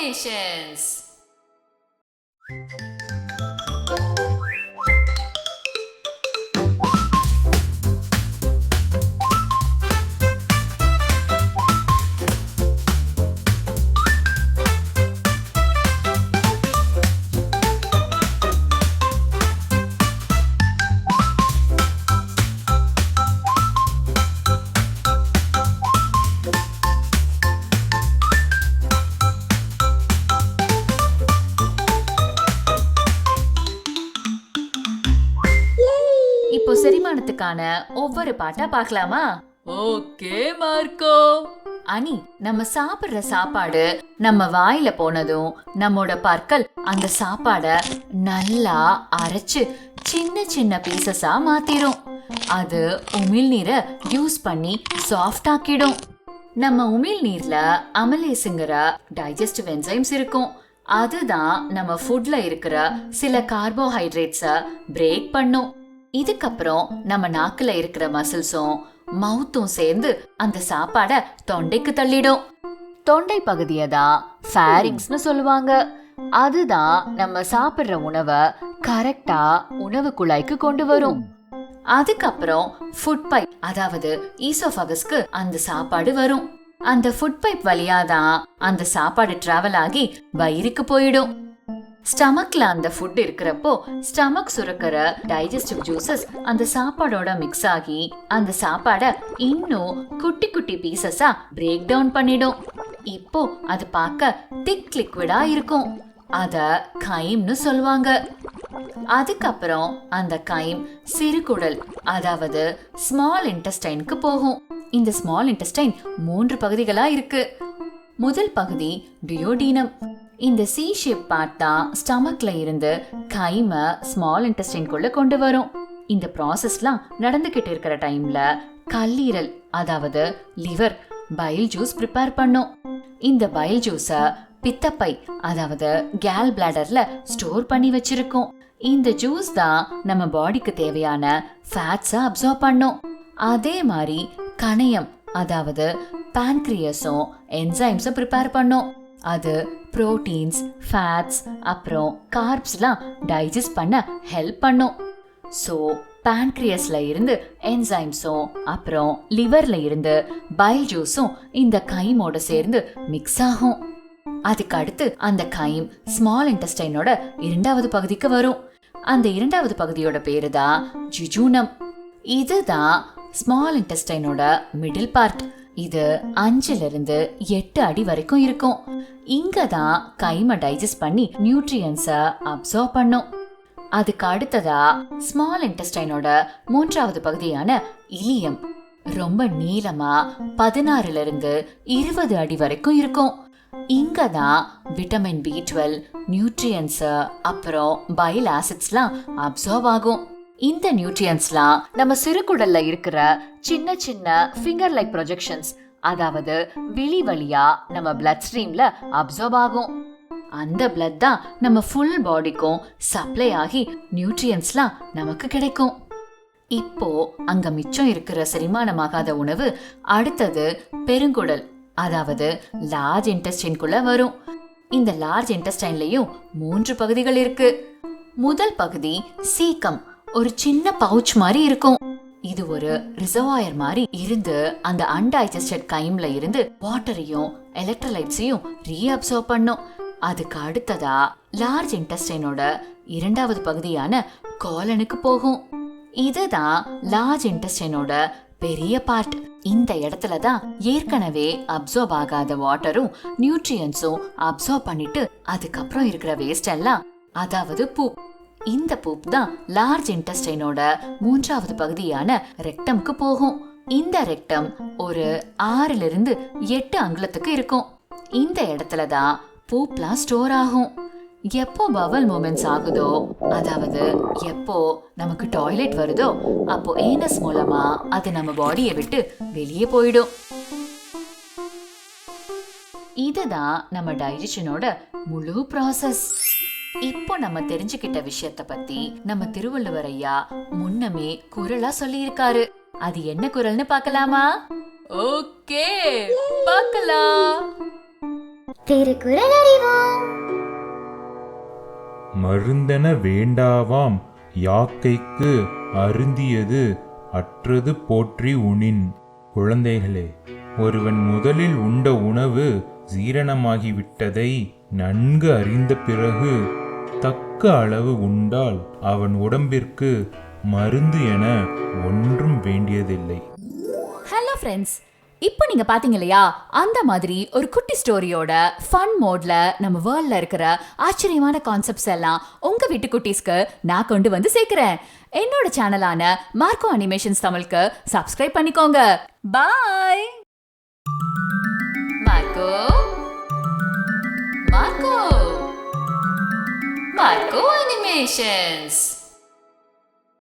combinations. இப்போ செரிமானத்துக்கான ஒவ்வொரு பாட்டா பார்க்கலாமா? Okay Marco. அனி, நம்ம சாப்பிடுற சாப்பாடு நம்ம வாயில போனதும் நம்மோட பற்கள் அந்த சாப்பாட நல்லா அரைச்சு சின்ன சின்ன பீசஸா மாத்திரும். அது உமிழ்நீரை யூஸ் பண்ணி சாஃப்ட் ஆக்கிடும். நம்ம உமிழ்நீர்ல அமலேசுங்கிற டைஜஸ்டிவ் என்சைம்ஸ் இருக்கும். அதுதான் நம்ம ஃபுட்ல இருக்கிற சில கார்போஹைட்ரேட்ஸ பிரேக் பண்ணும். இதுக்கப்புறம் நம்ம நாக்குல இருக்கிற மசில்ஸும் மவுத்தும் சேர்ந்து அந்த சாப்பாட தொண்டைக்கு தள்ளிடும். தொண்டை பகுதியை தான் ஃபேரிங்ஸ்னு சொல்லுவாங்க. அதுதான் நம்ம சாப்பிடுற உணவை கரெக்டா உணவு குழாய்க்கு கொண்டு வரும். அதுக்கப்புறம் ஃபுட் பைப், அதாவது ஈசோஃபகஸ்க்கு அந்த சாப்பாடு வரும். அந்த ஃபுட் பைப் வழியாதான் அந்த சாப்பாடு டிராவல் ஆகி வயிறுக்கு போயிடும். ஸ்டமக்ல அந்த ஃபுட் இருக்கிறப்போ ஸ்டமக் சுரக்கிற டைஜஸ்டிவ் ஜூசஸ் அந்த சாப்பாடோட மிக்ஸ் ஆகி அந்த சாப்பாட இன்னும் குட்டி குட்டி பீசஸா பிரேக் டவுன் பண்ணிடும். இப்போ அது பார்க்க திக் லிக்விடா இருக்கும். அத கைம்னு சொல்லுவாங்க. அதுக்கப்புறம் அந்த கைம் சிறுகுடல், அதாவது ஸ்மால் இன்டெஸ்டைனுக்கு போகும். இந்த ஸ்மால் இன்டெஸ்டைன் 3 பகுதிகளா இருக்கு. முதல் பகுதி டியோடீனம். இந்த சி ஷேப் பார்ட் தான் ஸ்டமக்ல இருந்து கைம ஸ்மால் இன்டெஸ்டைன்குள்ள கொண்டு வரும். இந்த ப்ராசஸ்லாம் நடந்துகிட்டு இருக்கிற டைம்ல கல்லீரல், அதாவது லிவர், பைல் ஜூஸ் ப்ரிப்பேர் பண்ணும். இந்த பைல் ஜூஸ பித்தப்பை, அதாவது கேல் பிளாடர்ல ஸ்டோர் பண்ணி வச்சிருக்கோம். இந்த ஜூஸ் தான் நம்ம பாடிக்கு தேவையான ஃபேட்ஸை அப்சார்ப் பண்ணும். அதே மாதிரி கணையம், அதாவது பான்க்ரியஸும் என்சைம்ஸை ப்ரிப்பேர் பண்ணும். அது புரோட்டீன்ஸ், ஃபேட்ஸ், அப்புறம் கார்ப்ஸ்லாம் டைஜஸ்ட் பண்ண ஹெல்ப் பண்ணும். ஸோ பான்க்ரியஸ்ல இருந்து என்சைம்ஸும் அப்புறம் லிவர்ல இருந்து பைல் ஜூஸும் இந்த கைமோட சேர்ந்து மிக்ஸ் ஆகும். அதுக்கு அடுத்து அந்த கைம் ஸ்மால் இன்டெஸ்டைனோட 2வது பகுதிக்கு வரும். அந்த 2வது பகுதியோட பேரு தான் ஜுஜூனம். இதுதான் ஸ்மால் இன்டெஸ்டைனோட மிடில் பார்ட். இது 5 to 8 அடி வரைக்கும் இருக்கும். இங்க தான் கைமை டைஜஸ்ட் பண்ணி நியூட்ரியன்ஸை அப்சார்ப் பண்ணும். அதுக்கு அடுத்ததா ஸ்மால் இன்டெஸ்டைனோட 3வது பகுதியான இலியம் ரொம்ப நீளமா 16 to 20 அடி வரைக்கும் இருக்கும். இங்க தான் விட்டமின் B12, நியூட்ரியன்ஸ், அப்புறம் பைல் ஆசிட்ஸ்லாம் அப்சார்ப் ஆகும். இந்த நியூட்ரியன்ஸ்லாம் நம்ம சிறுகுடல்ல இருக்கிற சின்ன சின்ன ஃபிங்கர் லைக் ப்ரொஜெக்ஷன்ஸ், அதாவது விழி வழியா நம்ம பிளட் ஸ்ட்ரீம்ல அப்சார்ப் ஆகும். அந்த பிளட் தான் நம்ம ஃபுல் பாடிக்கும் சப்ளை ஆகி நியூட்ரியன்ஸ்லாம் நமக்கு கிடைக்கும். இப்போ அங்க மிச்சம் இருக்கிற செரிமானமாகாத உணவு அடுத்தது பெருங்குடல், அதாவது லார்ஜ் இன்டெஸ்டைன்குள்ள வரும். இந்த லார்ஜ் இன்டெஸ்டைன்லயும் 3 பகுதிகள் இருக்கு. முதல் பகுதி சீக்கம், ஒரு சின்ன பவுச் மாதிரி இருக்கும். இது ஒரு ரிசர்வாயர் மாதிரி இருந்து அந்த அன்டைஜஸ்டட் கைம்ல இருந்து வாட்டரையும் எலக்ட்ரோலைட்ஸையும் ரீஅப்சார்ப் பண்ணும். அதுக்கு அடுத்ததா லார்ஜ் இன்டெஸ்டைனோட 2வது பகுதியான கோலனுக்கு போகும். இதுதான் லார்ஜ் இன்டெஸ்டைனோட பெரிய பார்ட். இந்த இடத்துல தான் ஏற்கனவே அப்சார்ப் ஆகாத வாட்டரும் நியூட்ரியன்ஸும் அப்சார்ப் பண்ணிட்டு அதுக்கப்புறம் இருக்கிற வேஸ்ட் எல்லாம், அதாவது பூப். இந்த பூப் தான் லார்ஜ் இன்டெஸ்டைனோட 3வது பகுதியான ரெக்டம்க்கு போகும். இந்த ரெக்டம் ஒரு 6 to 8 அங்குலத்துக்கு இருக்கும். இந்த இடத்துல தான் பூப்லாம் ஸ்டோர் ஆகும். எப்போ பவல் மூமெண்ட்ஸ் ஆகுதோ, அதாவது எப்போ நமக்கு டாய்லெட் வருதோ, அப்போ ஏனஸ் மூலமா அது நம்ம பாடியை விட்டு வெளியே போயிடும். இதுதான் நம்ம டைஜஷனோட முழு ப்ராசஸ். இப்போ நம்ம தெரிஞ்சுக்கிட்ட விஷயத்த பத்தி நம்ம திருவள்ளுவர் ஐயா முன்னமே குரலா சொல்லியிருக்காரு. அது என்ன குரல்னு பார்க்கலாமா? ஓகே, பார்க்கலாம். திருக்குறள் அறிவோம். மருந்தென வேண்டாவாம் யாக்கைக்கு அருந்தியது அற்றது போற்றி உணின். குழந்தைகளே, ஒருவன் முதலில் உண்ட உணவு ஜீரணமாகிவிட்டதை நன்கு அறிந்த பிறகு தக்க அளவு உண்டால் அவன் உடம்பிற்கு மருந்து என ஒன்றும் வேண்டியதில்லை. ஹலோ ஃப்ரெண்ட்ஸ், இப்போ நீங்க பாத்தீங்க இல்லையா, அந்த மாதிரி ஒரு குட்டி ஸ்டோரியோட ஃபன் மோட்ல நம்ம வேர்ல்ட்ல இருக்கிற ஆச்சரியமான கான்செப்ட்ஸ் எல்லாம் உங்க வீட்டு குட்டீஸ்க்கு நான் கொண்டு வந்து சேர்க்கிறேன். என்னோட சேனலான மார்க்கோ அனிமேஷன்ஸ் தமிழுக்கு சப்ஸ்கிரைப் பண்ணிக்கோங்க. Bye. Marco Marco Marco animations.